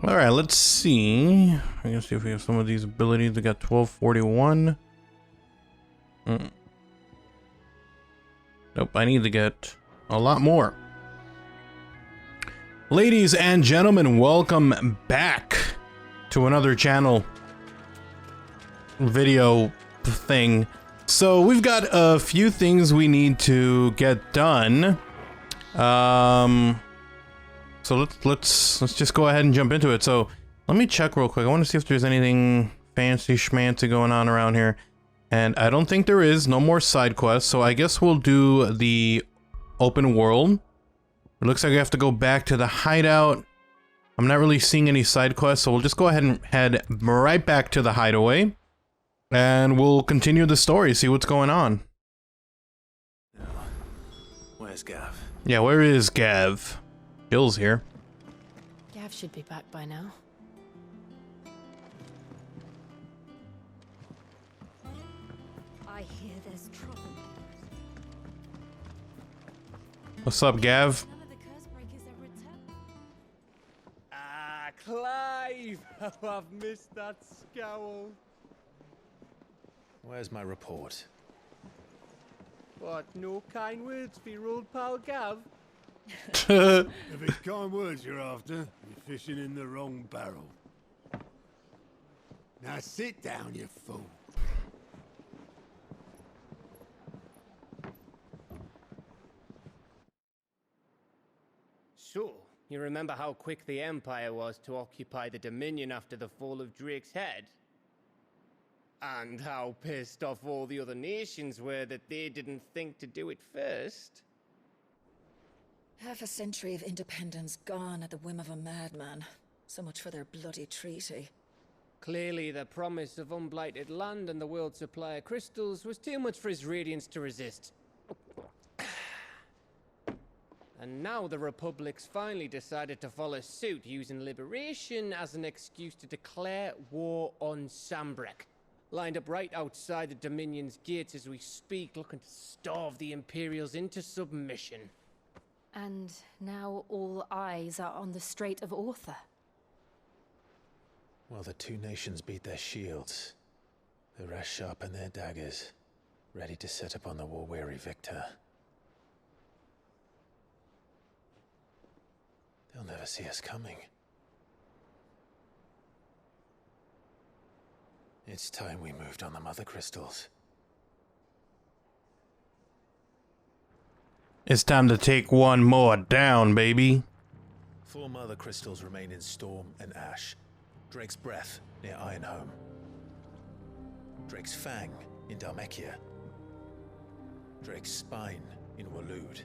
Alright, let's see. I guess see if we have some of these abilities. We got 1241. Nope, I need to get a lot more. Ladies and gentlemen, welcome back to another channel video thing. So we've got a few things we need to get done. So let's just go ahead and jump into it. So let me check real quick. I want to see if there's anything fancy schmancy going on around here. And I don't think there is. No more side quests. So I guess we'll do the open world. It looks like I have to go back to the hideout. I'm not really seeing any side quests, so we'll just go ahead and head right back to the hideaway. And we'll continue the story, see what's going on. Where's Gav? Yeah, where is Gav? Bill's here. Gav should be back by now. I hear there's trouble. What's up, Gav? None of the curse breakers ever returned. Ah, Clive! How I've missed that scowl. Where's my report? What, no kind words for your old pal Gav? If it's kind words you're after, you're fishing in the wrong barrel. Now sit down, you fool. So, you remember how quick the Empire was to occupy the Dominion after the fall of Drake's head? And how pissed off all the other nations were that they didn't think to do it first? Half a century of independence gone at the whim of a madman. So much for their bloody treaty. Clearly, the promise of unblighted land and the world's supply of crystals was too much for his radiance to resist. And now the Republic's finally decided to follow suit, using liberation as an excuse to declare war on Sambrek. Lined up right outside the Dominion's gates as we speak, looking to starve the Imperials into submission. And now all eyes are on the Strait of Author. Well, the two nations beat their shields. The rest sharpen their daggers, ready to set upon the war-weary victor. They'll never see us coming. It's time we moved on the mother crystals. It's time to take one more down, baby. 4 mother crystals remain in Storm and Ash. Drake's Breath near Ironhome. Drake's Fang in Dhalmekia. Drake's Spine in Waloed.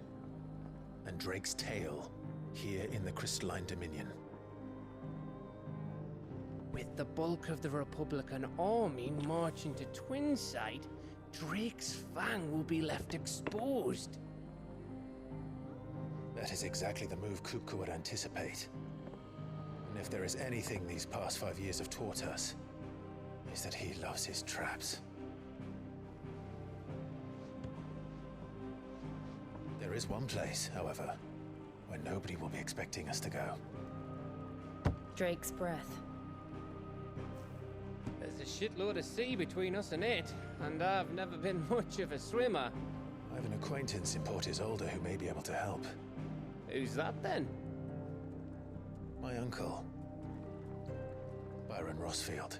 And Drake's Tail here in the Crystalline Dominion. With the bulk of the Republican army marching to Twinside, Drake's Fang will be left exposed. That is exactly the move Kupka would anticipate. And if there is anything these past 5 years have taught us, is that he loves his traps. There is one place, however, where nobody will be expecting us to go. Drake's Breath. There's a shitload of sea between us and it, and I've never been much of a swimmer. I have an acquaintance in Port Isolde who may be able to help. Who's that then? My uncle, Byron Rosfield.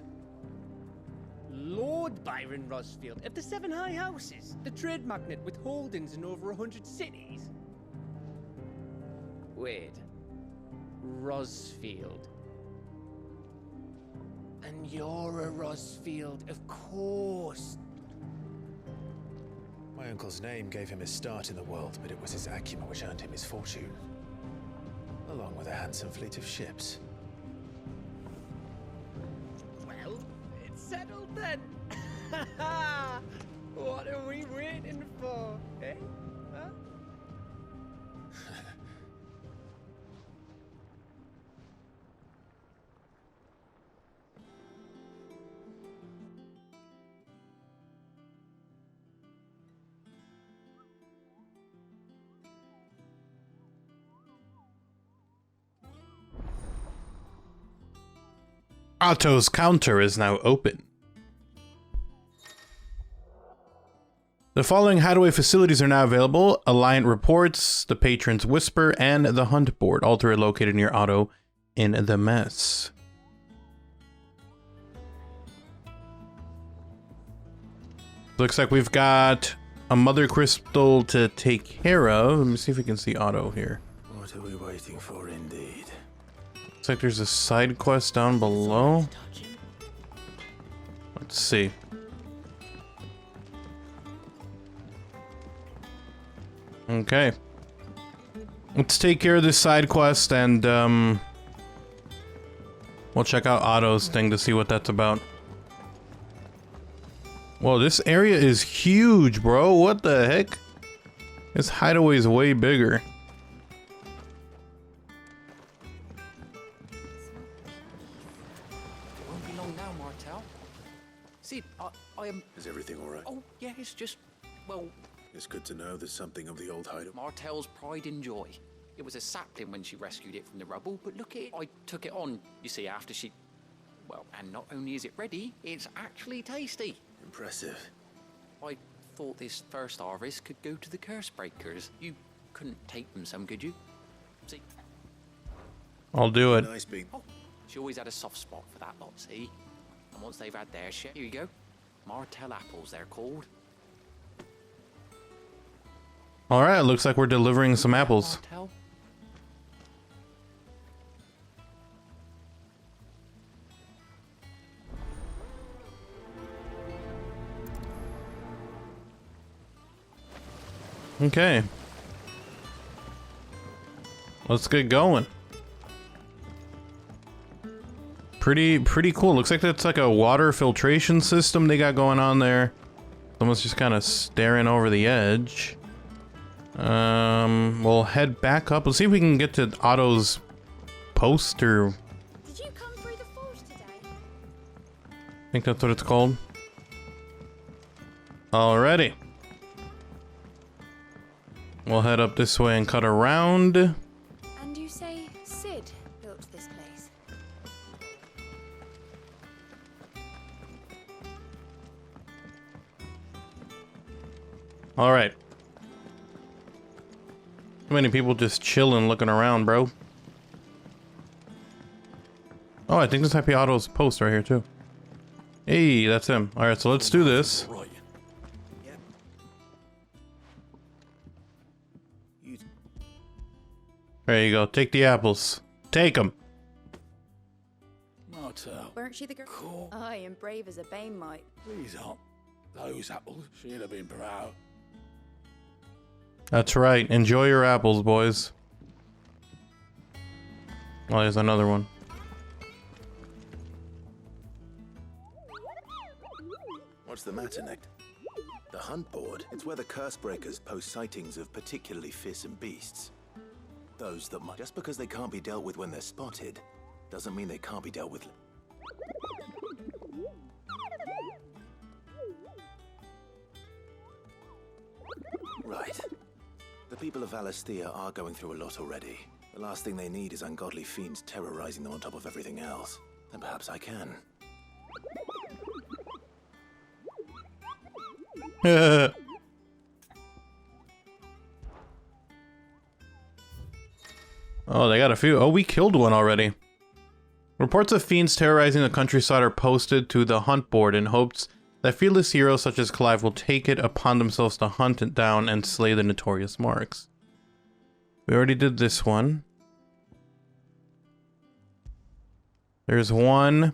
Lord Byron Rosfield of the 7 High Houses, the trade magnate with holdings in over 100 cities. Wait, Rosfield. And you're a Rosfield, of course. My uncle's name gave him his start in the world, but it was his acumen which earned him his fortune. Along with a handsome fleet of ships. Well, it's settled then. What are we waiting for, eh? Huh? Otto's counter is now open. The following hideaway facilities are now available: Alliant Reports, the Patron's Whisper, and the Hunt Board, all three are located near Otto in the mess. Looks like we've got a mother crystal to take care of. Let me see if we can see Otto here. What are we waiting for, indeed? Looks like there's a side quest down below. Let's see. Okay. Let's take care of this side quest and we'll check out Otto's thing to see what that's about. Whoa, this area is huge, bro. What the heck? This hideaway is way bigger. It won't be long now, Martel. See, I am... Is everything all right? Oh, yeah, it's just... Well, It's good to know there's something of the old hideaway. Martel's pride and joy. It was a sapling when she rescued it from the rubble, but look at it. I took it on, you see, after she... Well, and not only is it ready, it's actually tasty. Impressive. I thought this first harvest could go to the curse breakers. You couldn't take them some, could you? See? I'll do it. Nice big... Oh, she always had a soft spot for that lot, see? And once they've had their share, here you go. Martel apples, they're called. Alright, looks like we're delivering some apples. Martel? Okay. Let's get going. Pretty cool. Looks like that's like a water filtration system they got going on there. Someone's just kind of staring over the edge. We'll head back up. Let's see if we can get to Otto's post, or... Did you come through the forge today? I think that's what it's called. Alrighty. We'll head up this way and cut around. And you say Sid built this place? Alright. Too many people just chilling, looking around, bro. Oh, I think this might be Otto's post right here, too. Hey, that's him. Alright, so let's do this. Right. Yep. There you go. Take the apples. Take them. Martel, Weren't she the girl? Cool. Aye, and brave as a bane might. these aren't those apples. She'd have been proud. That's right. Enjoy your apples, boys. Oh, there's another one. What's the matter, Nect? The Hunt Board? It's where the curse breakers post sightings of particularly fearsome beasts. Those that might... Just because they can't be dealt with when they're spotted, doesn't mean they can't be dealt with... Right. The people of Valisthea are going through a lot already. The last thing they need is ungodly fiends terrorizing them on top of everything else. And perhaps I can. Oh, they got a few. Oh, we killed one already. Reports of fiends terrorizing the countryside are posted to the Hunt Board in hopes that fearless heroes such as Clive will take it upon themselves to hunt it down and slay the notorious marks. We already did this one. There's one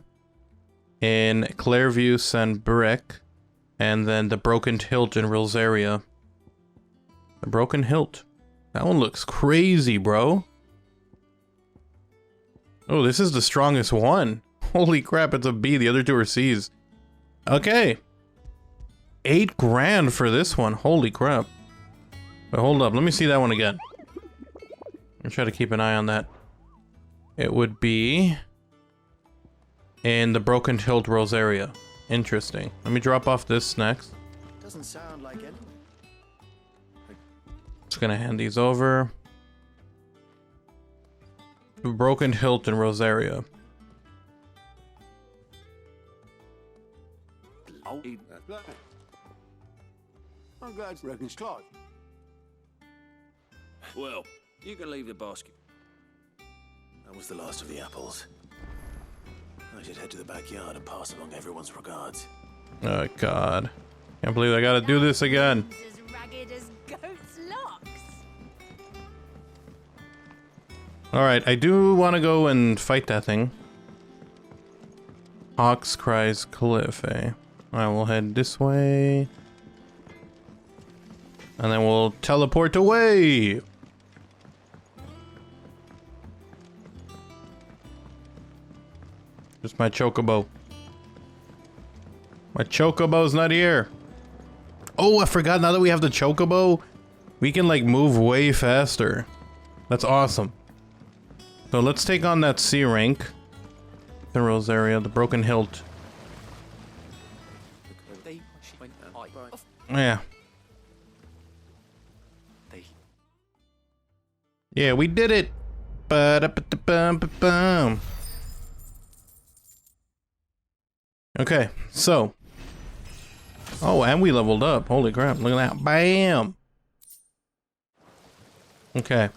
in Clairview and Brick, and then the Broken Hilt in Rosaria. The Broken Hilt. That one looks crazy, bro. Oh, this is the strongest one. Holy crap, it's a B. The other two are C's. Okay. 8 grand for this one. Holy crap. But hold up. Let me see that one again. I'll try to keep an eye on that. It would be in the Broken Hilt Rosaria. Interesting. Let me drop off this next. Doesn't sound like it. Just gonna hand these over. Broken Hilt in Rosaria. Oh, that's black. I'm glad you reckon's Clive. Well, you can leave the basket. That was the last of the apples. I should head to the backyard and pass along everyone's regards. Oh God. Can't believe I gotta do this again. As ragged as goat's locks. Alright, I do want to go and fight that thing. ItsOGXRAYZ Cliff, eh? Alright, we'll head this way. And then we'll teleport away! Just my chocobo. My chocobo's not here. Oh, I forgot, now that we have the chocobo, we can like move way faster. That's awesome. So let's take on that C rank. The Rosaria, the Broken Hilt. Yeah. Yeah, we did it. Ba-da-ba-da-bum-ba-bum. Okay, so. Oh, and we leveled up. Holy crap, look at that. Bam! Okay.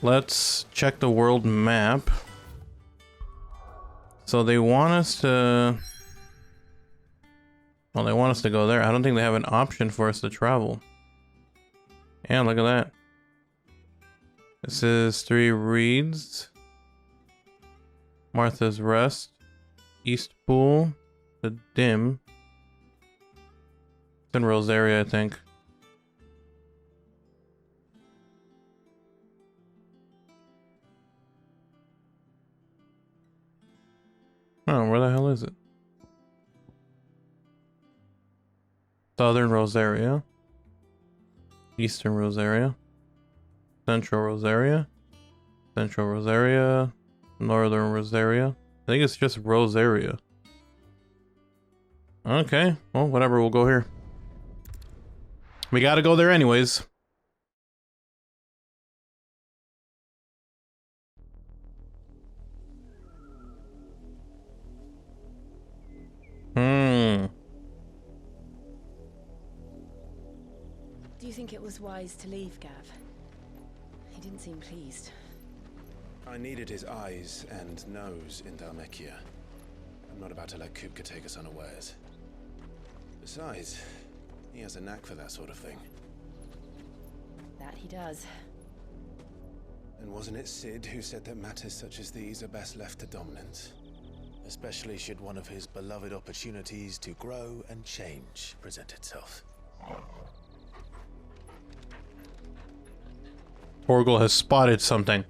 Let's check the world map. So they want us to... Well, they want us to go there. I don't think they have an option for us to travel. Yeah, look at that. This is 3 Reeds. Martha's Rest. East Pool. The Dim. It's in Rosaria, I think. Oh, where the hell is it? Southern Rosaria. Eastern Rosaria. Central Rosaria. Central Rosaria. Northern Rosaria. I think it's just Rosaria. Okay, well, whatever, we'll go here. We gotta go there anyways. Do you think it was wise to leave, Gav? He didn't seem pleased. I needed his eyes and nose in Dhalmekia. I'm not about to let Kupka take us unawares. Besides, he has a knack for that sort of thing. That he does. And wasn't it Sid who said that matters such as these are best left to dominance? Especially should one of his beloved opportunities to grow and change present itself. Torgal has spotted something.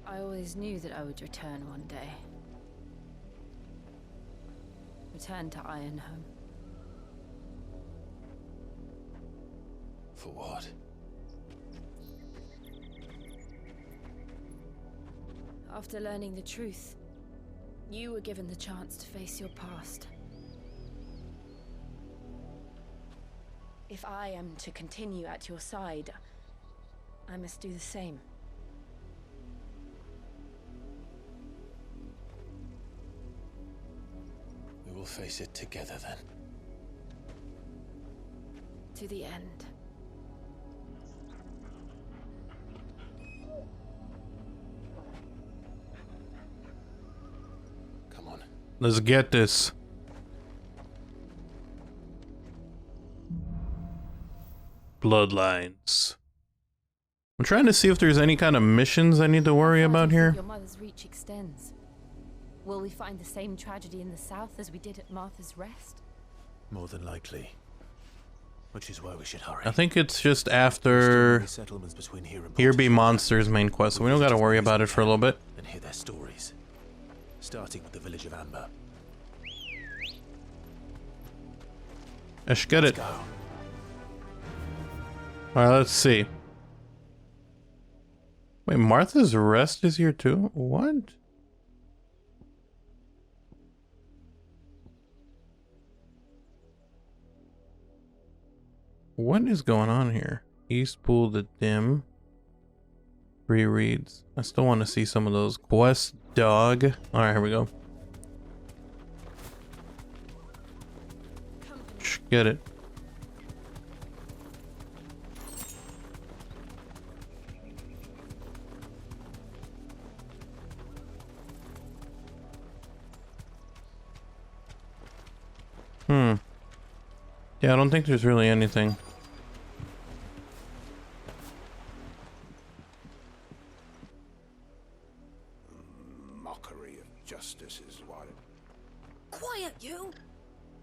I always knew that I would return one day. Return to Ironhome. For what? After learning the truth, you were given the chance to face your past. If I am to continue at your side, I must do the same. We will face it together then. To the end. Come on. Let's get this. Bloodlines. I'm trying to see if there's any kind of missions I need to worry about here. Your mother's reach extends. Will we find the same tragedy in the south as we did at Martha's Rest? More than likely. Which is why we should hurry. I think it's just after Settlements between Here Be Monsters main quest, so we don't gotta worry about it for a little bit. And hear their stories. Starting with the village of Amber. Let's get it. Go. Alright, let's see. Wait, Martha's Rest is here too? What? What is going on here? East Pool, the Dim. Rereads. I still want to see some of those. Quest dog. Alright, here we go. Shh, get it. Yeah, I don't think there's really anything. Mockery of justice is what it... Quiet, you!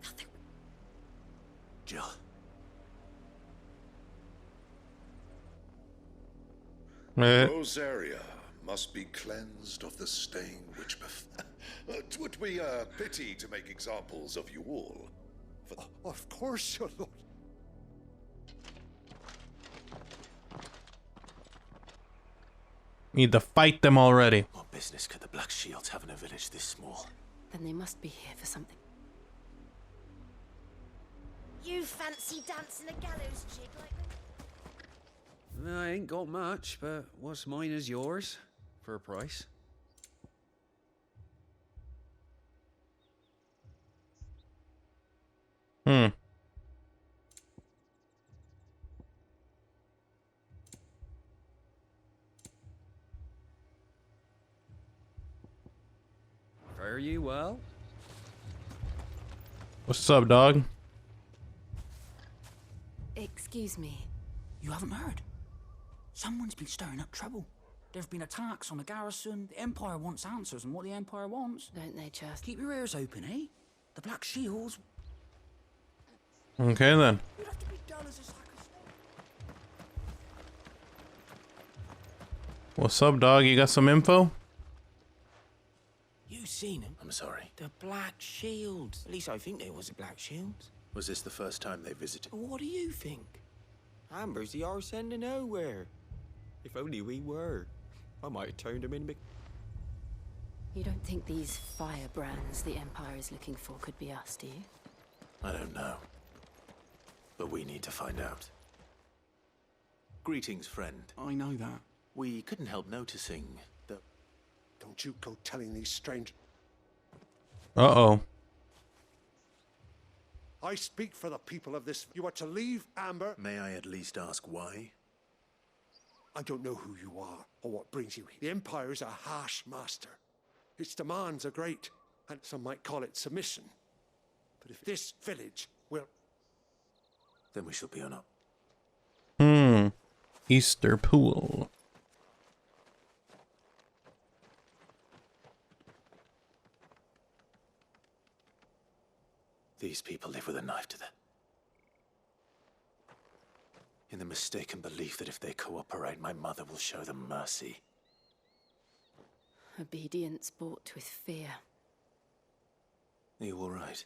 Nothing. Jill. Rosaria must be cleansed of the stain which Twould be a pity to make examples of you all. Of course, your lord. Need to fight them already. What business could the Black Shields have in a village this small? Then they must be here for something. You fancy dancing a gallows jig like that? I ain't got much, but what's mine is yours, for a price. Fare you well? What's up, dog? Excuse me. You haven't heard? Someone's been stirring up trouble. There have been attacks on the garrison. The Empire wants answers, and what the Empire wants... Don't they just... Keep your ears open, eh? The Black Shields... Okay, then. You'd have to be dull as a sack of snow. What's up, dog? You got some info? You seen him? I'm sorry. The Black Shields. At least I think they was the Black Shields. Was this the first time they visited? What do you think? Amber's the arse end of nowhere. If only we were. I might have turned him in. You don't think these firebrands the Empire is looking for could be us, do you? I don't know. But we need to find out. Greetings, friend. I know that. We couldn't help noticing that... Don't you go telling these strange... Uh-oh. I speak for the people of this... You are to leave Amber... May I at least ask why? I don't know who you are or what brings you here. The Empire is a harsh master. Its demands are great, and some might call it submission. But if this village will... Then we shall be on up. Easter Pool. These people live with a knife to them. In the mistaken belief that if they cooperate, my mother will show them mercy. Obedience bought with fear. Are you all right?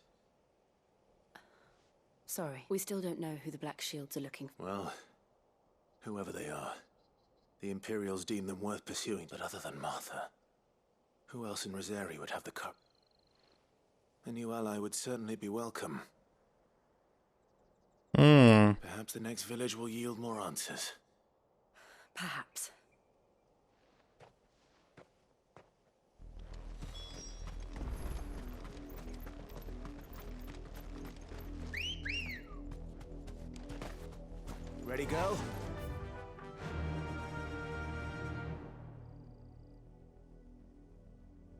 Sorry, we still don't know who the Black Shields are looking for. Well, whoever they are, the Imperials deem them worth pursuing. But other than Martha, who else in Rosaria would have the cup? A new ally would certainly be welcome. Perhaps the next village will yield more answers. Perhaps. Ready, go?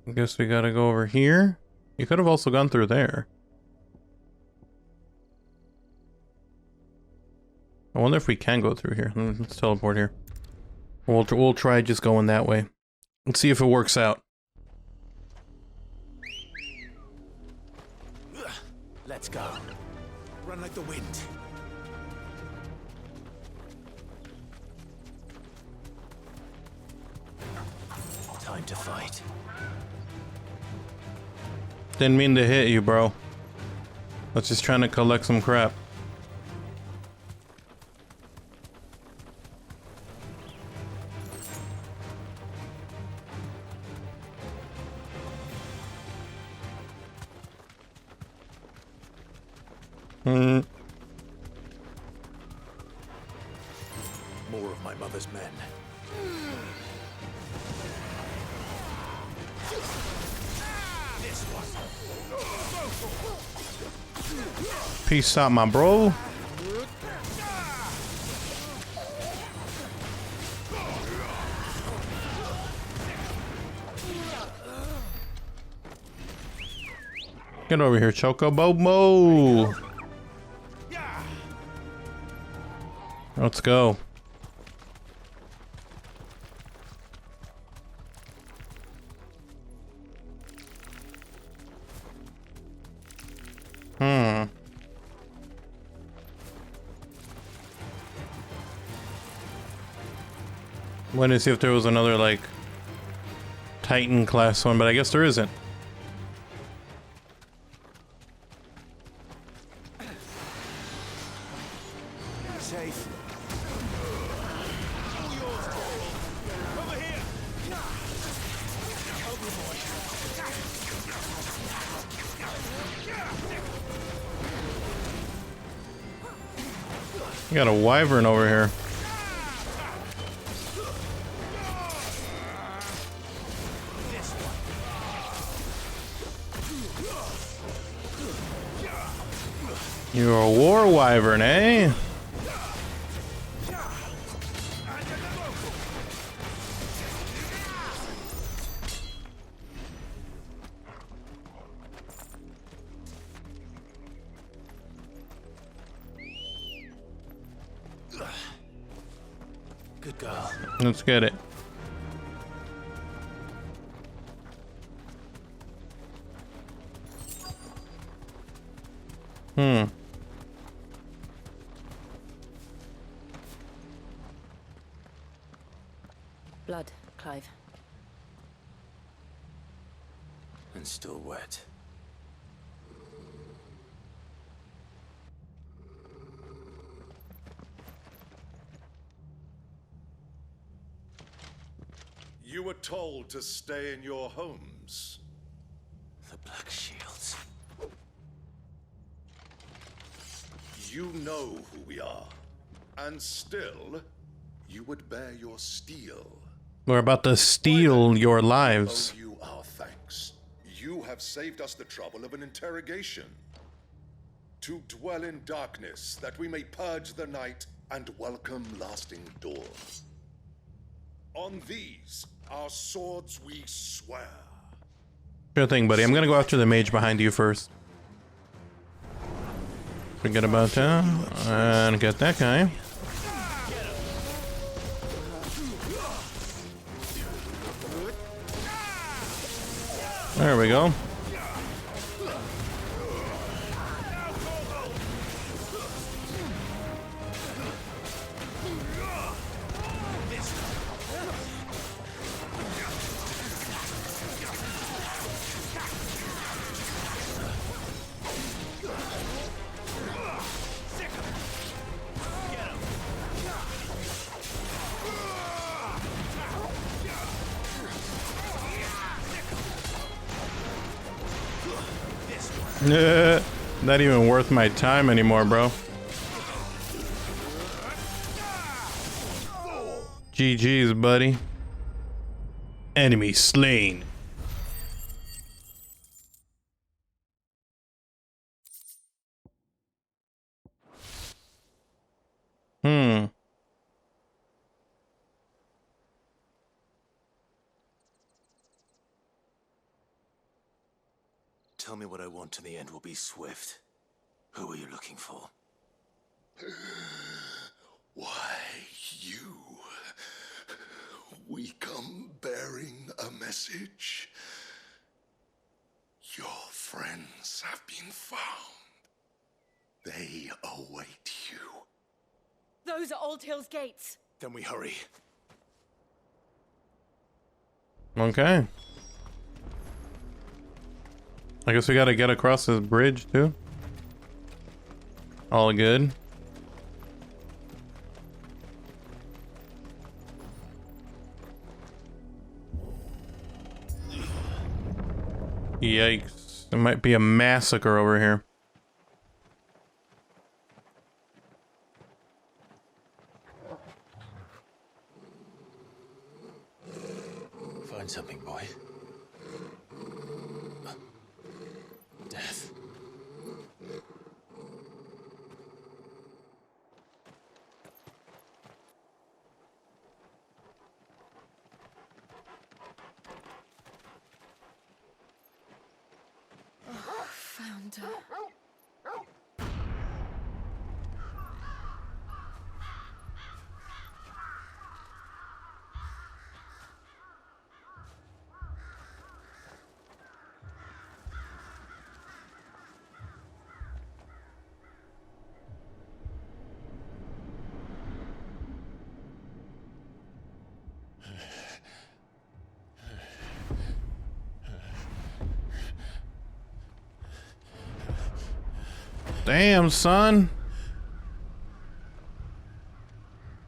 I guess we gotta go over here. You could have also gone through there. I wonder if we can go through here. Let's teleport here. We'll try just going that way. Let's see if it works out. Let's go. Run like the wind. Time to fight. Didn't mean to hit you, bro. Let's just trying to collect some crap. More of my mother's men. Peace out, my bro. Get over here, Chocobo. Let's go. Wanted to see if there was another, like, Titan class one, but I guess there isn't. Safe. Over here. You got a wyvern over here. You're a war wyvern, eh? Good girl. Let's get it. Blood, Clive. And still wet. You were told to stay in your homes. The Black Shields. You know who we are. And still, you would bear your steel. We're about to steal your lives. Owe you our thanks. You have saved us the trouble of an interrogation. To dwell in darkness, that we may purge the night and welcome lasting dawn. On these, our swords we swear. Sure thing, buddy. I'm gonna go after the mage behind you first. Forget about that. And get that guy. There we go. Not even worth my time anymore, bro. GG's, buddy. Enemy slain. Tell me what I want and the end will be swift. Who are you looking for? Why, you. We come bearing a message. Your friends have been found. They await you. Those are Old Hill's gates. Then we hurry. Okay. I guess we gotta get across this bridge too. All good. Yikes. There might be a massacre over here. find something, boy? Death. Found her. Damn, son.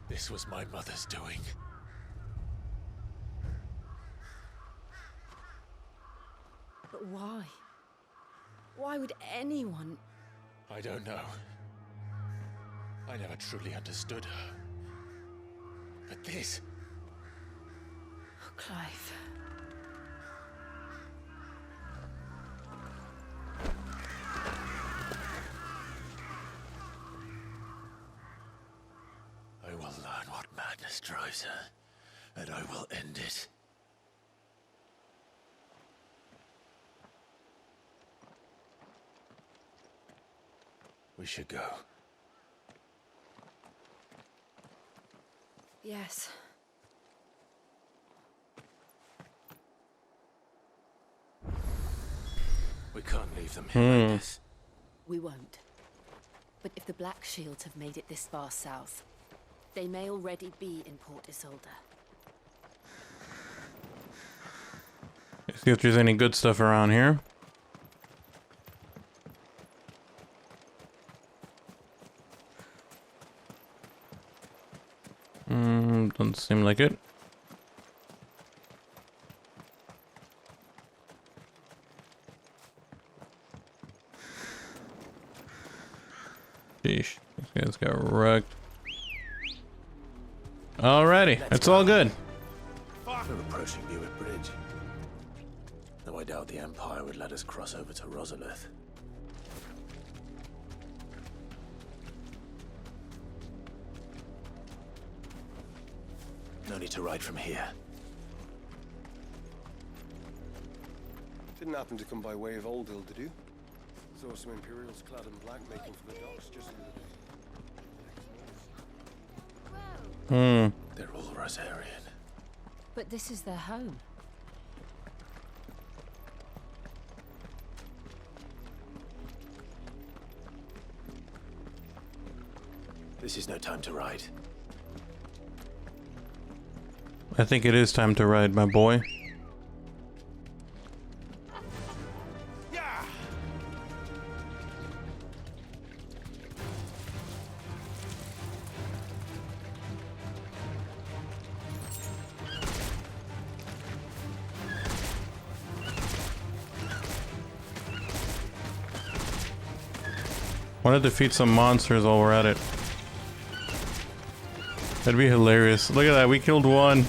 This was my mother's doing. But why? Why would anyone? I don't know. I never truly understood her. But this... Oh, Clive. I will learn what madness drives her, and I will end it. We should go. Yes. We can't leave them here like this. We won't. But if the Black Shields have made it this far south, they may already be in Port Isolde. See if there's any good stuff around here. Doesn't seem like it. Sheesh, these guys got wrecked. Alrighty, it's all good. We're approaching Newark Bridge. Though I doubt the Empire would let us cross over to Rosalith. No need to ride from here. Didn't happen to come by way of Oldhill, did you? Saw some Imperials clad in black making for the docks just the other day. They're all Rosarian. But this is their home. This is no time to ride. I think it is time to ride, my boy. Want to defeat some monsters while we're at it. That'd be hilarious. Look at that, we killed one.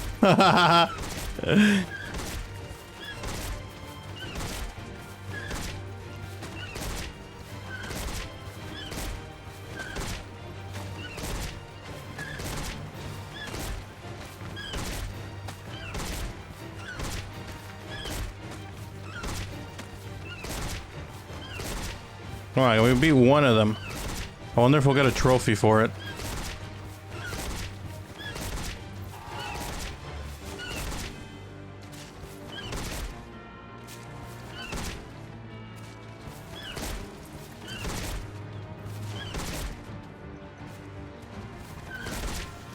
Alright, we beat one of them. I wonder if we'll get a trophy for it.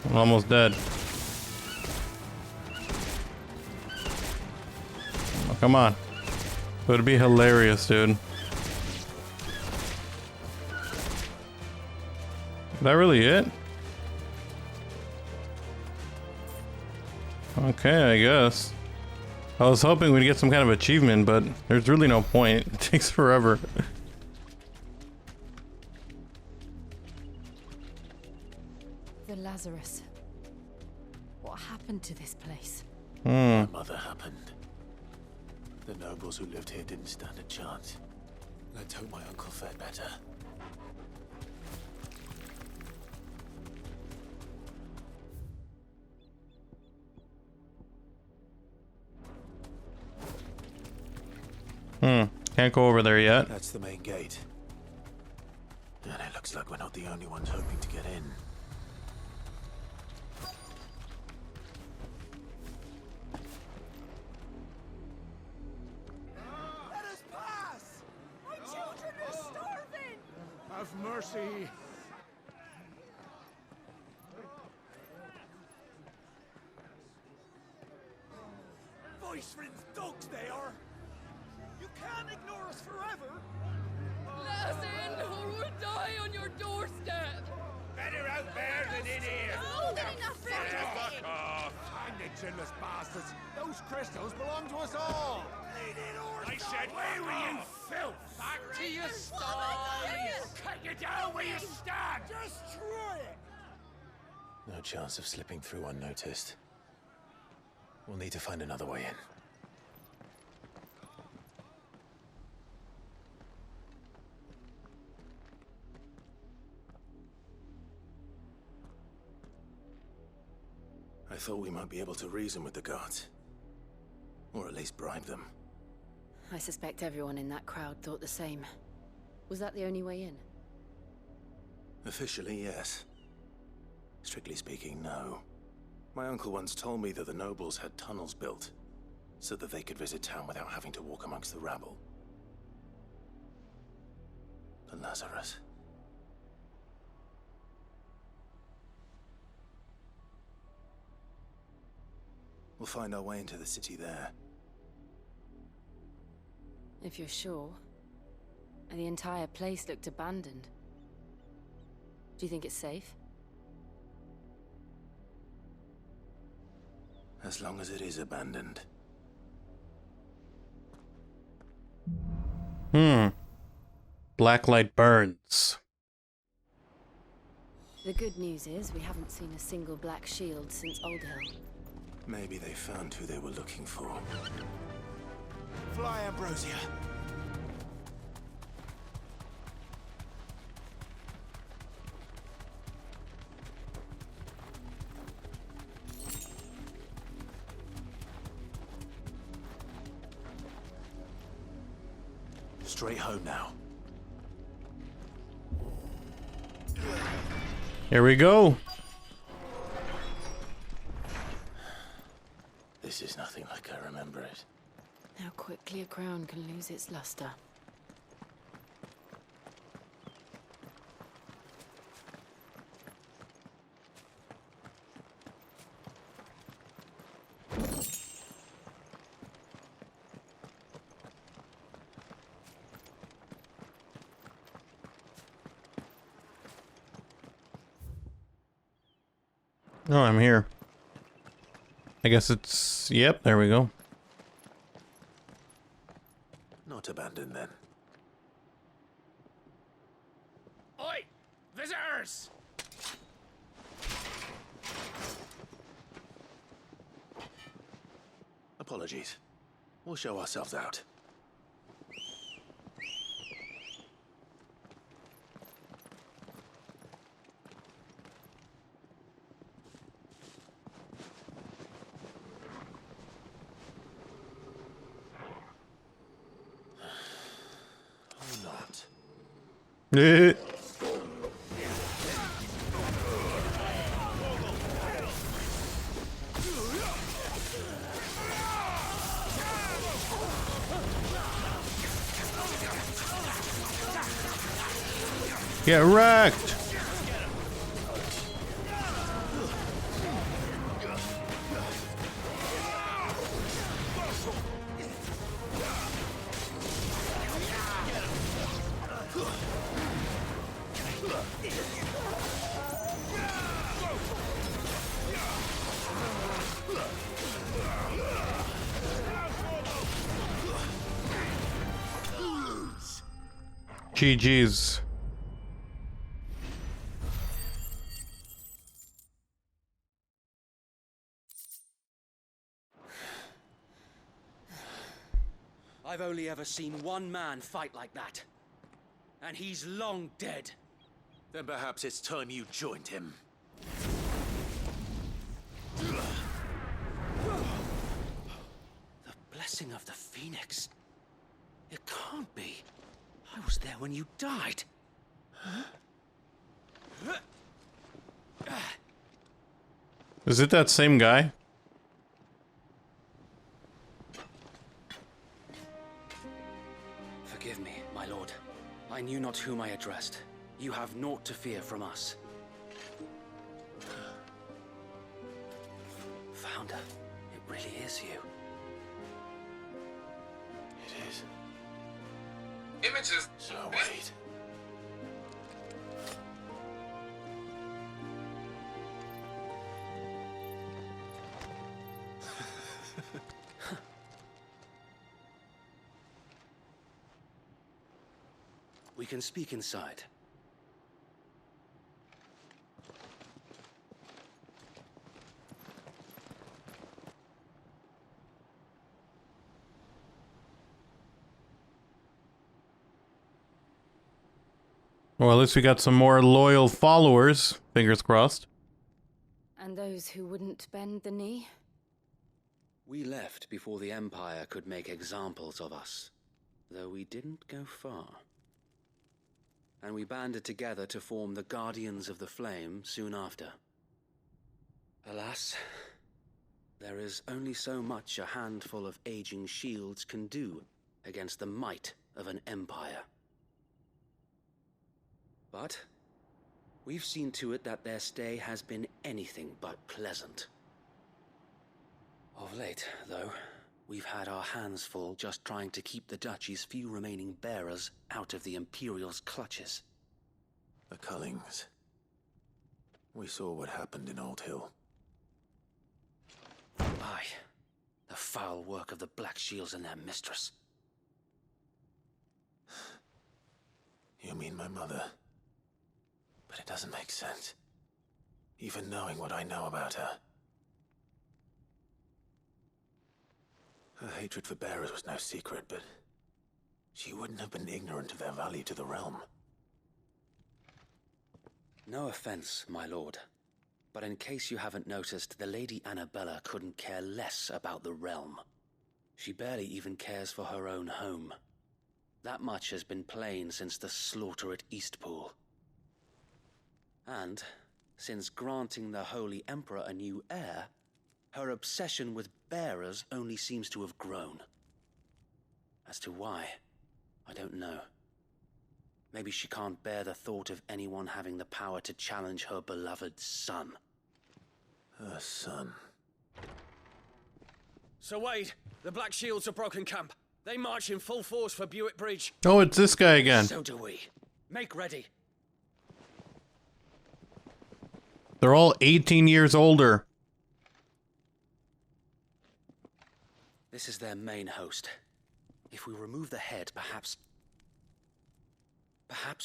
I'm almost dead. Oh, come on. It would be hilarious, dude. Is that really it? Okay, I guess. I was hoping we'd get some kind of achievement, but there's really no point. It takes forever. The Lazarus. What happened to this place? My mother happened. The nobles who lived here didn't stand a chance. Let's hope my uncle fared better. Can't go over there yet. That's the main gate. And it looks like we're not the only ones hoping to get in. Let us pass! My children are starving! Have mercy! Voice-rinsed dogs they are! You can't ignore us forever! Let us in, or we'll die on your doorstep! Better out there than in here! More than enough room to Fuck off! Hang the chinless bastards! Those crystals belong to us all! I said, away with you, filth! Back to your stalls! Cut you down where you stand! Destroy it! No chance of slipping through unnoticed. We'll need to find another way in. I thought we might be able to reason with the guards. Or at least bribe them. I suspect everyone in that crowd thought the same. Was that the only way in? Officially, yes. Strictly speaking, no. My uncle once told me that the nobles had tunnels built, so that they could visit town without having to walk amongst the rabble. The Lazarus. We'll find our way into the city there. If you're sure. The entire place looked abandoned. Do you think it's safe? As long as it is abandoned. Blacklight burns. The good news is we haven't seen a single black shield since Old Hill. Maybe they found who they were looking for. Fly, Ambrosia! Straight home now. Here we go. This is nothing like I remember it. How quickly a crown can lose its luster. Oh, I'm here. I guess it's... Yep, there we go. Not abandoned then. Oi! Visitors! Apologies. We'll show ourselves out. Eh. Get wrecked! GG's. I've only ever seen one man fight like that. And he's long dead. Then perhaps it's time you joined him. The blessing of the Phoenix. It can't be. I was there when you died. Is it that same guy? Forgive me, my lord. I knew not whom I addressed. You have naught to fear from us. Founder, it really is you. It is. Images. So wait. We can speak inside. Well, at least we got some more loyal followers. Fingers crossed. And those who wouldn't bend the knee? We left before the Empire could make examples of us, though we didn't go far. And we banded together to form the Guardians of the Flame soon after. Alas, there is only so much a handful of aging shields can do against the might of an empire. But we've seen to it that their stay has been anything but pleasant. Of late, though, we've had our hands full just trying to keep the Duchy's few remaining bearers out of the Imperial's clutches. The Cullings. We saw what happened in Old Hill. Aye. The foul work of the Black Shields and their mistress. You mean my mother? But it doesn't make sense. Even knowing what I know about her. Her hatred for bearers was no secret, but she wouldn't have been ignorant of their value to the realm. No offense, my lord, but in case you haven't noticed, the Lady Annabella couldn't care less about the realm. She barely even cares for her own home. That much has been plain since the slaughter at Eastpool. And, since granting the Holy Emperor a new heir, her obsession with bearers only seems to have grown. As to why, I don't know. Maybe she can't bear the thought of anyone having the power to challenge her beloved son. Her son. Sir Wade, the Black Shields have broken camp. They march in full force for Buick Bridge. Oh, it's this guy again. So do we. Make ready. They're all 18 years older. This is their main host. If we remove the head, perhaps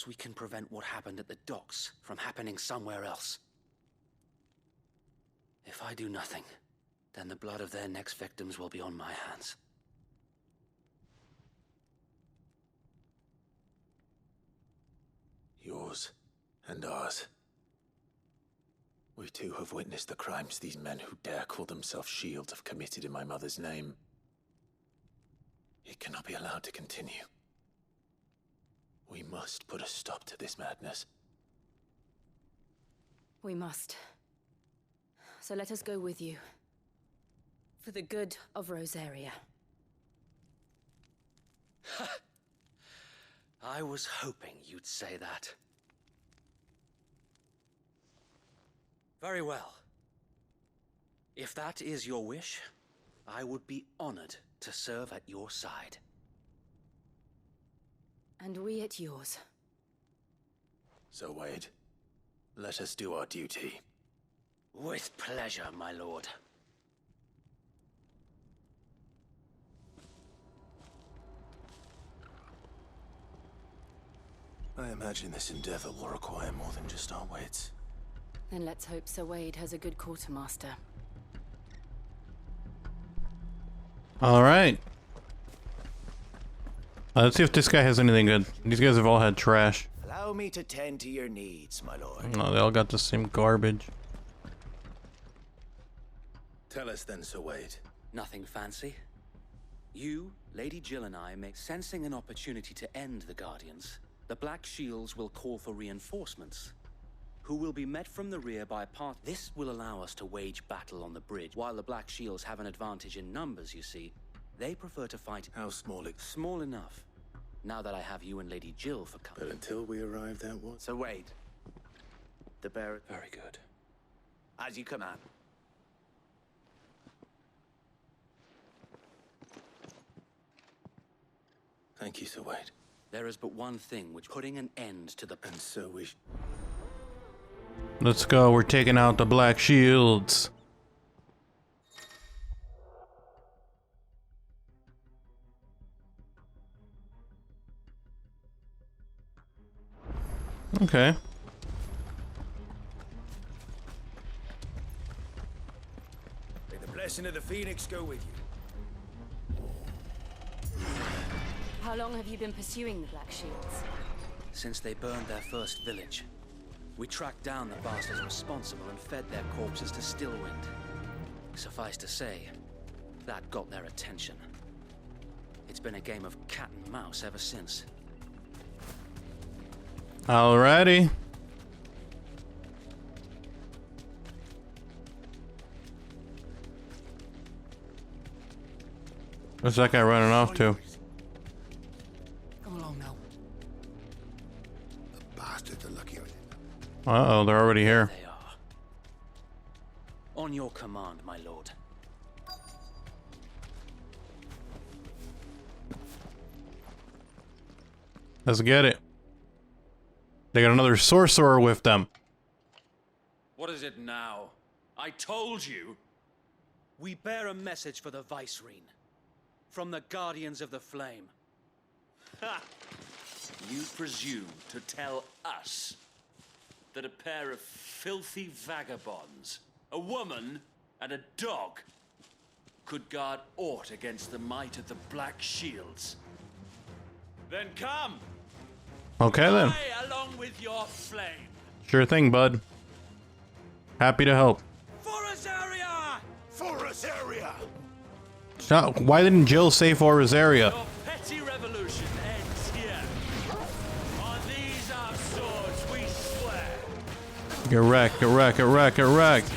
we can prevent what happened at the docks from happening somewhere else. If I do nothing, then the blood of their next victims will be on my hands. Yours and ours. We too have witnessed the crimes these men who dare call themselves shields have committed in my mother's name. It cannot be allowed to continue. We must put a stop to this madness. We must. So let us go with you. For the good of Rosaria. I was hoping you'd say that. Very well. If that is your wish, I would be honored to serve at your side. And we at yours. So, Wade, let us do our duty. With pleasure, my lord. I imagine this endeavor will require more than just our wits. Then let's hope Sir Wade has a good quartermaster. All right. Let's see if this guy has anything good. These guys have all had trash. Allow me to tend to your needs, my lord. No, they all got the same garbage. Tell us then, Sir Wade. Nothing fancy. You, Lady Jill and I may sensing an opportunity to end the Guardians. The Black Shields will call for reinforcements, who will be met from the rear by a part. This will allow us to wage battle on the bridge. While the Black Shields have an advantage in numbers, you see, they prefer to fight. How small? Small enough. Now that I have you and Lady Jill for company. But until we arrive, that was. So wait. The bearer. Very good. As you command. Thank you, Sir Wade. There is but one thing which putting an end to the. And so we. Let's go. We're taking out the Black Shields. Okay. May the blessing of the Phoenix go with you. How long have you been pursuing the Black Shields? Since they burned their first village, we tracked down the bastards responsible and fed their corpses to Stillwind. Suffice to say, that got their attention. It's been a game of cat and mouse ever since. Alrighty. Where's that guy running off to? Come along now. The bastards are lucky. Uh-oh, they're already here. They are. On your command, my lord. Let's get it. They got another sorcerer with them. What is it now? I told you. We bear a message for the Vicereine. From the Guardians of the Flame. Ha! You presume to tell us that a pair of filthy vagabonds, a woman and a dog, could guard aught against the might of the Black Shields? Then come! Okay then. Fly along with your flame! Sure thing, bud. Happy to help. For Rosaria! For Rosaria! Stop. Why didn't Jill say for Rosaria? Your petty revolution ends here. On these our swords we swear. Get wrecked, get wrecked, get wrecked, get wrecked.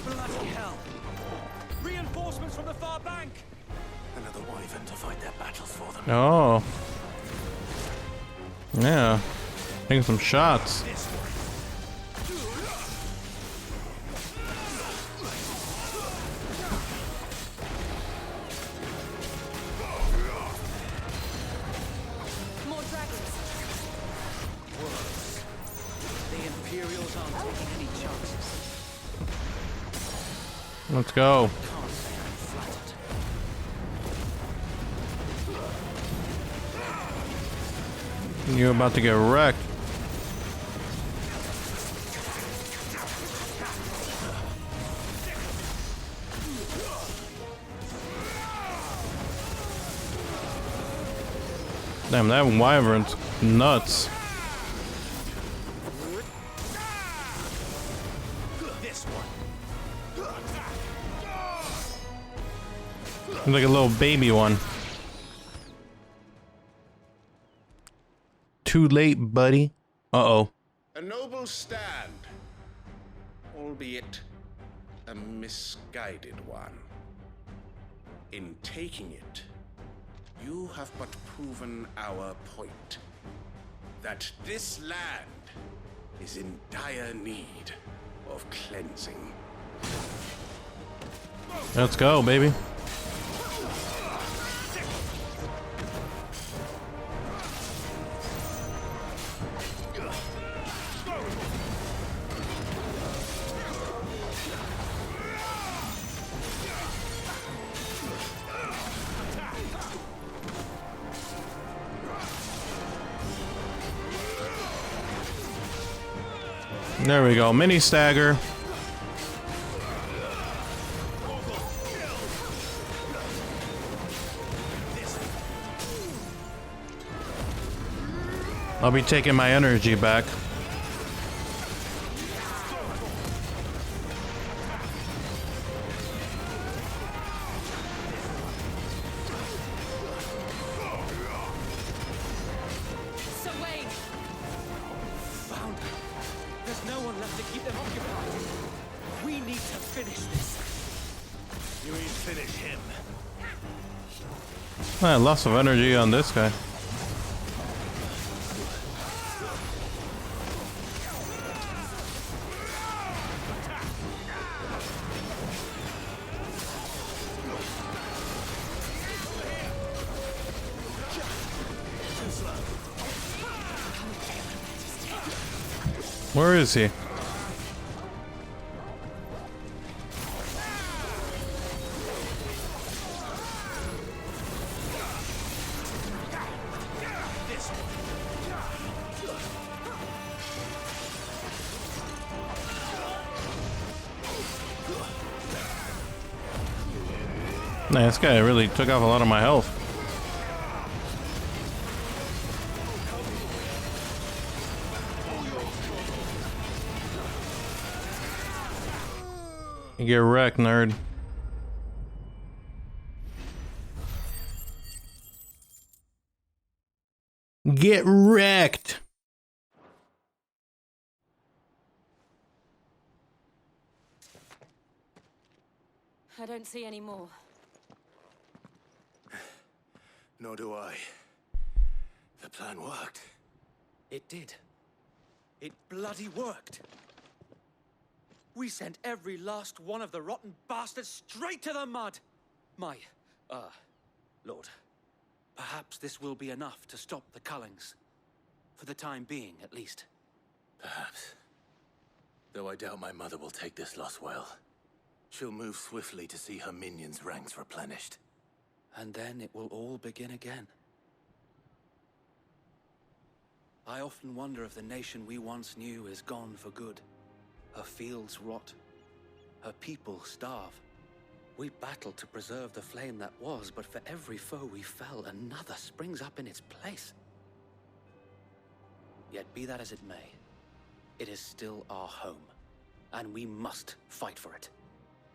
Bloody hell! Reinforcements from the far bank! Another wyvern to fight their battles for them. Oh. Yeah. Taking some shots. More dragons. Worse. The Imperials aren't taking any chances. Let's go. Can't say I'm flattered. You're about to get wrecked. Damn, that wyvern's nuts. This one. Looks like a little baby one. Too late, buddy. Uh-oh. A noble stand, albeit a misguided one. In taking it, you have but proven our point, that this land is in dire need of cleansing. Let's go, baby. There we go. Mini stagger. I'll be taking my energy back. There's no one left to keep them occupied. We need to finish this. You ain't finish him. Lots of energy on this guy. Where is he? Man, this guy really took off a lot of my health. You get wrecked, nerd. Get wrecked! I don't see any more. Nor do I. The plan worked. It did. It bloody worked. We sent every last one of the rotten bastards straight to the mud! Lord, perhaps this will be enough to stop the Cullings. For the time being, at least. Perhaps. Though I doubt my mother will take this loss well. She'll move swiftly to see her minions' ranks replenished. And then it will all begin again. I often wonder if the nation we once knew is gone for good. Her fields rot. Her people starve. We battled to preserve the flame that was, but for every foe we fell, another springs up in its place. Yet be that as it may, it is still our home, and we must fight for it,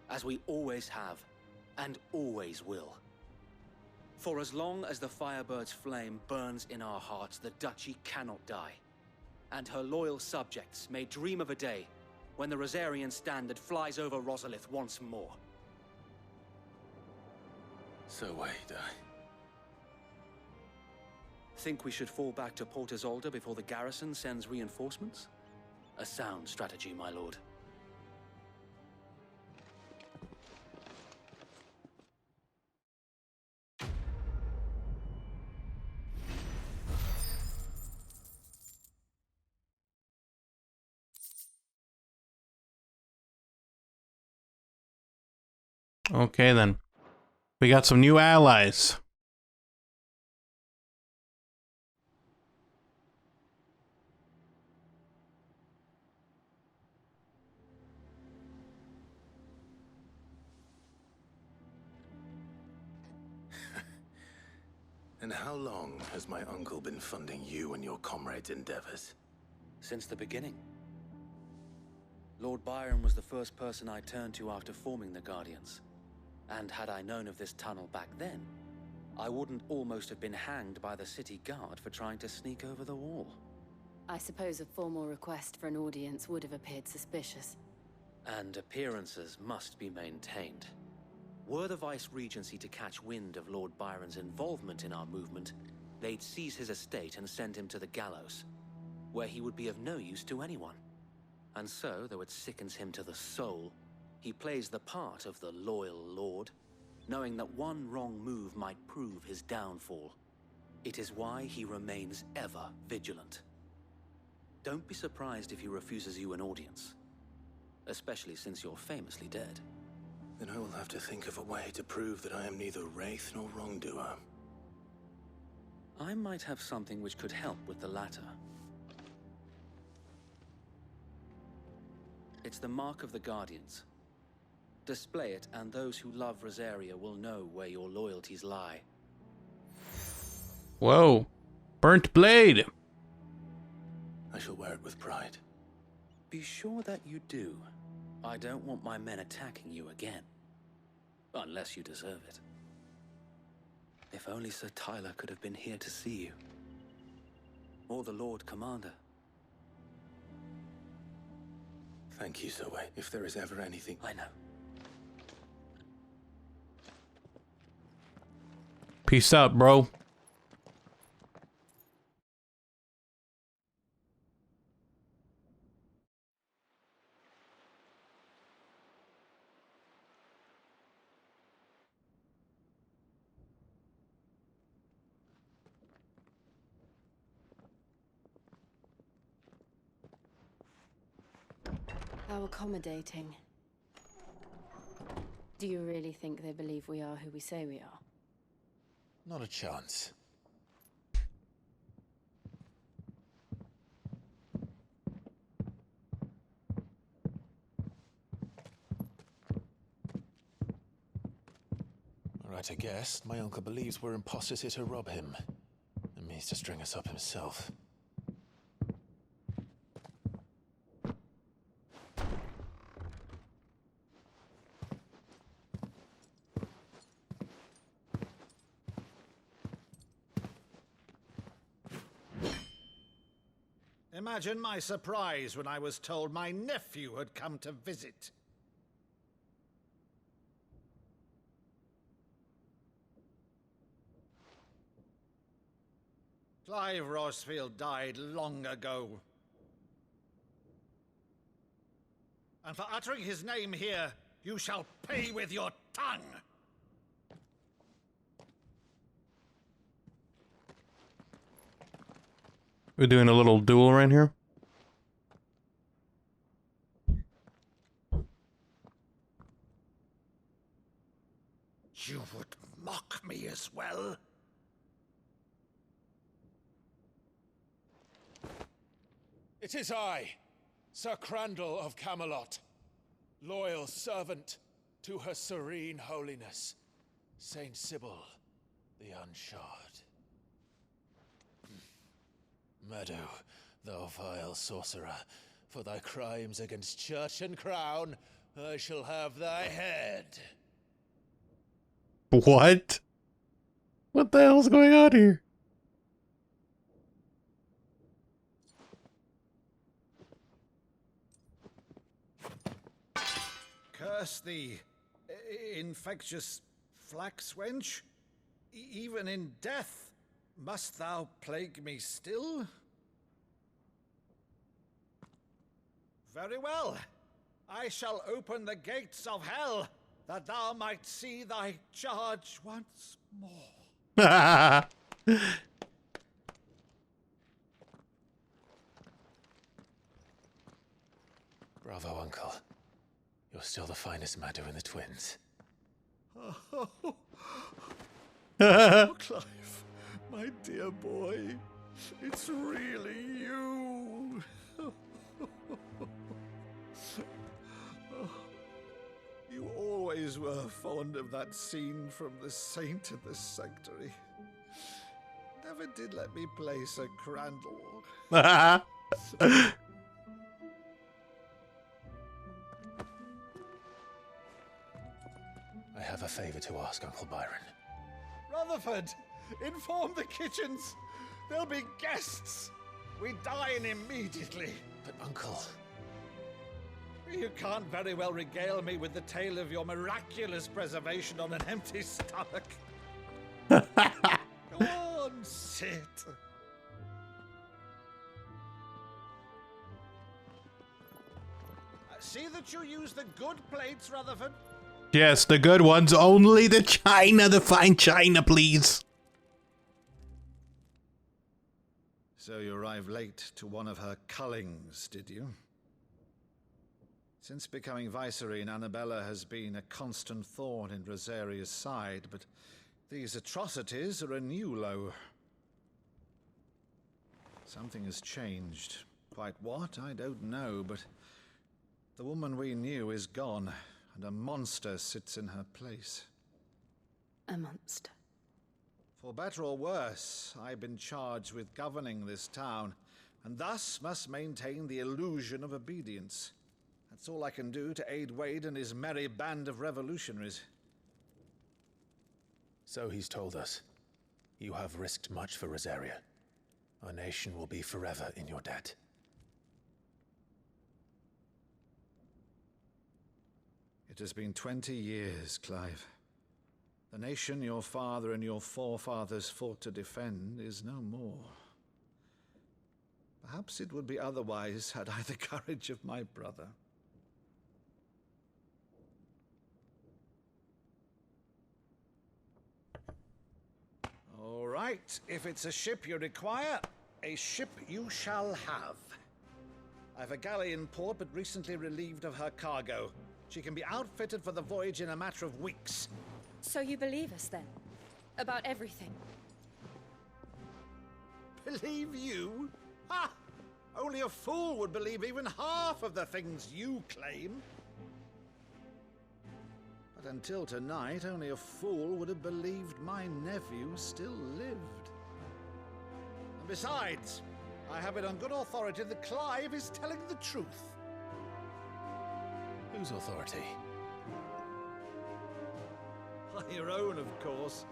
as we always have, and always will. For as long as the Firebird's flame burns in our hearts, the Duchy cannot die, and her loyal subjects may dream of a day when the Rosarian standard flies over Rosalith once more. So wait, Think we should fall back to Port Isolde before the garrison sends reinforcements? A sound strategy, my lord. Okay then. We got some new allies. And how long has my uncle been funding you and your comrades' endeavors? Since the beginning. Lord Byron was the first person I turned to after forming the Guardians. And had I known of this tunnel back then, I wouldn't almost have been hanged by the city guard for trying to sneak over the wall. I suppose a formal request for an audience would have appeared suspicious. And appearances must be maintained. Were the Vice-Regency to catch wind of Lord Byron's involvement in our movement, they'd seize his estate and send him to the gallows, where he would be of no use to anyone. And so, though it sickens him to the soul, he plays the part of the loyal lord, knowing that one wrong move might prove his downfall. It is why he remains ever vigilant. Don't be surprised if he refuses you an audience, especially since you're famously dead. Then I will have to think of a way to prove that I am neither wraith nor wrongdoer. I might have something which could help with the latter. It's the mark of the Guardians. Display it, and those who love Rosaria will know where your loyalties lie. Whoa. Burnt blade! I shall wear it with pride. Be sure that you do. I don't want my men attacking you again. Unless you deserve it. If only Sir Tyler could have been here to see you. Or the Lord Commander. Thank you, Zoe. If there is ever anything... I know. Peace out, bro. How accommodating. Do you really think they believe we are who we say we are? Not a chance. Right, I guess. My uncle believes we're imposters here to rob him. And means to string us up himself. Imagine my surprise when I was told my nephew had come to visit. Clive Rosfield died long ago. And for uttering his name here, you shall pay with your tongue! We're doing a little duel right here. You would mock me as well? It is I, Sir Crandall of Camelot, loyal servant to Her Serene Holiness, Saint Sybil the Unshod. Meadow, thou vile sorcerer, for thy crimes against church and crown, I shall have thy head. What? What the hell's going on here? Curse thee, infectious flax wench. Even in death, must thou plague me still? Very well. I shall open the gates of hell, that thou might see thy charge once more. Bravo, Uncle. You're still the finest Meadow in the twins. Oh, Clive, my dear boy, it's really you. You always were fond of that scene from The Saint in the Sanctuary. Never did let me play Sir Crandall. I have a favor to ask, Uncle Byron. Rutherford, inform the kitchens. There'll be guests. We dine immediately. But, Uncle... You can't very well regale me with the tale of your miraculous preservation on an empty stomach. Go on, sit. See that you use the good plates, Rutherford. Yes, the good ones. Only the china, the fine china, please. So you arrived late to one of her cullings, did you? Since becoming Vicereine, Annabella has been a constant thorn in Rosaria's side, but these atrocities are a new low. Something has changed. Quite what, I don't know, but The woman we knew is gone, and a monster sits in her place. A monster. For better or worse, I've been charged with governing this town, and thus must maintain the illusion of obedience. That's all I can do to aid Wade and his merry band of revolutionaries. So he's told us. You have risked much for Rosaria. Our nation will be forever in your debt. It has been 20 years, Clive. The nation your father and your forefathers fought to defend is no more. Perhaps it would be otherwise had I the courage of my brother. All right, if it's a ship you require, a ship you shall have. I've a galley in port, but recently relieved of her cargo. She can be outfitted for the voyage in a matter of weeks. So you believe us then? About everything? Believe you? Ha! Only a fool would believe even half of the things you claim. But until tonight, only a fool would have believed my nephew still lived. And besides, I have it on good authority that Clive is telling the truth. Whose authority? Your own, of course.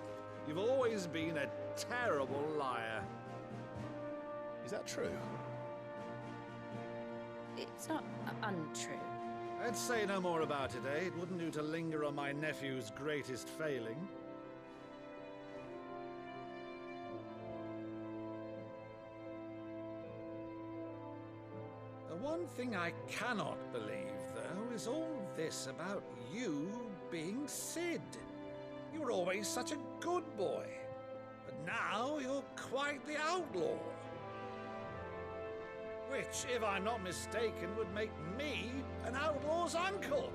You've always been a terrible liar. Is that true? It's not untrue. Let's say no more about it, eh? It wouldn't do to linger on my nephew's greatest failing. The one thing I cannot believe, though, is all this about you being Sid. You were always such a good boy, but now you're quite the outlaw. Which, if I'm not mistaken, would make me an outlaw's uncle.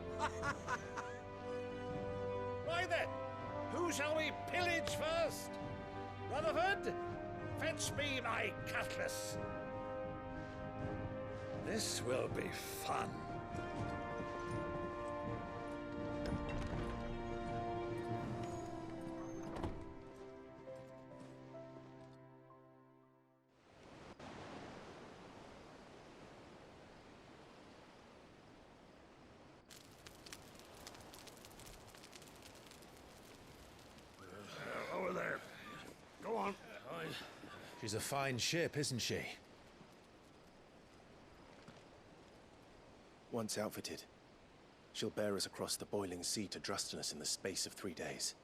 Right then, who shall we pillage first? Rutherford, fetch me my cutlass. This will be fun. Over there. Go on. She's a fine ship, isn't she? Once outfitted, she'll bear us across the boiling sea to Drustinus in the space of 3 days.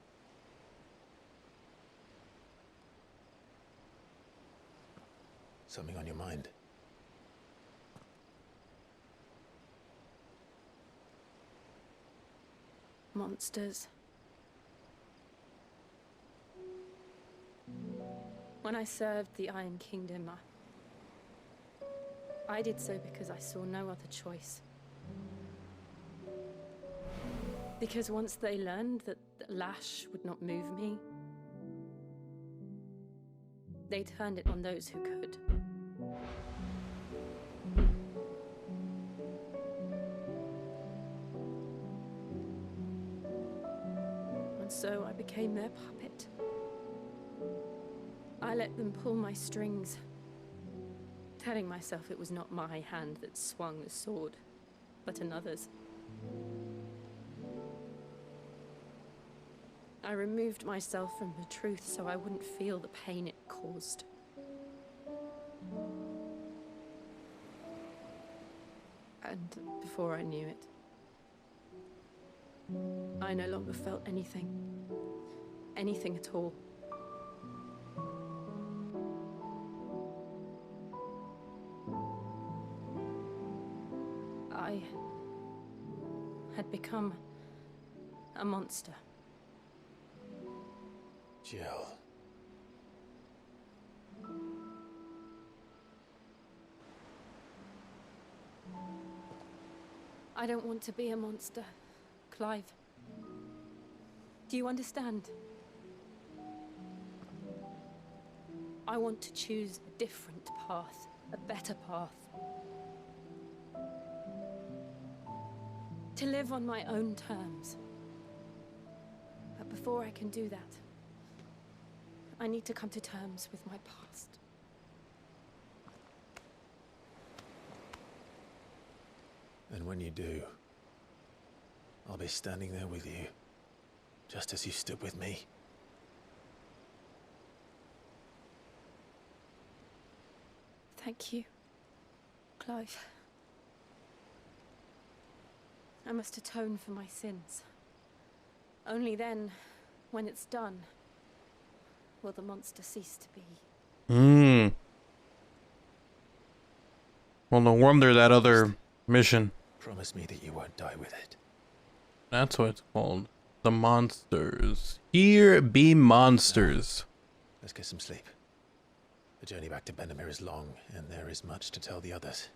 Something on your mind? Monsters. When I served the Iron Kingdom, I did so because I saw no other choice. Because once they learned that Lash would not move me, they turned it on those who could. And so I became their puppet. I let them pull my strings, telling myself it was not my hand that swung the sword, but another's. I removed myself from the truth so I wouldn't feel the pain it caused. And before I knew it, I no longer felt anything. Anything at all. I had become a monster. Jill. I don't want to be a monster, Clive. Do you understand? I want to choose a different path, a better path. To live on my own terms. But before I can do that, I need to come to terms with my past. And when you do, I'll be standing there with you, just as you stood with me. Thank you, Clive. I must atone for my sins. Only then, when it's done, will the monster cease to be. Well, no wonder that other mission. Promise me that you won't die with it. That's what it's called. The monsters. Here be monsters. Let's get some sleep. The journey back to Benamir is long, and there is much to tell the others.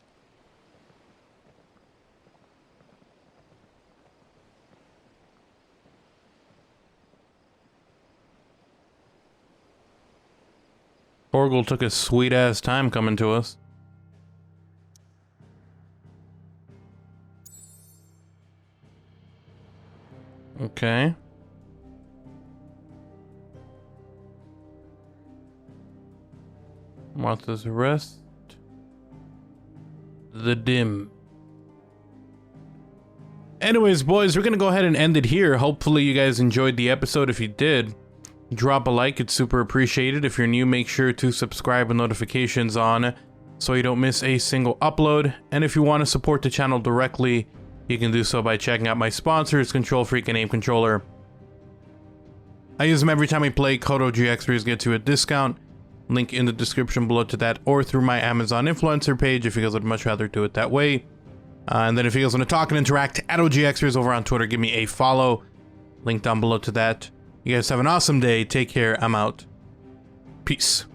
Torgal took a sweet-ass time coming to us. Okay. Martha's Rest. The Dim. Anyways, boys, we're gonna go ahead and end it here. Hopefully you guys enjoyed the episode. If you did, drop a like, it's super appreciated. If you're new, make sure to subscribe with notifications on so you don't miss a single upload. And if you want to support the channel directly, you can do so by checking out my sponsors, Control Freak and Aim Controller. I use them every time I play. Code OGXRAYZ gets you a discount. Link in the description below to that, or through my Amazon influencer page if you guys would much rather do it that way. And then if you guys want to talk and interact, at OGXRAYZ over on Twitter, give me a follow. Link down below to that. You guys have an awesome day. Take care. I'm out. Peace.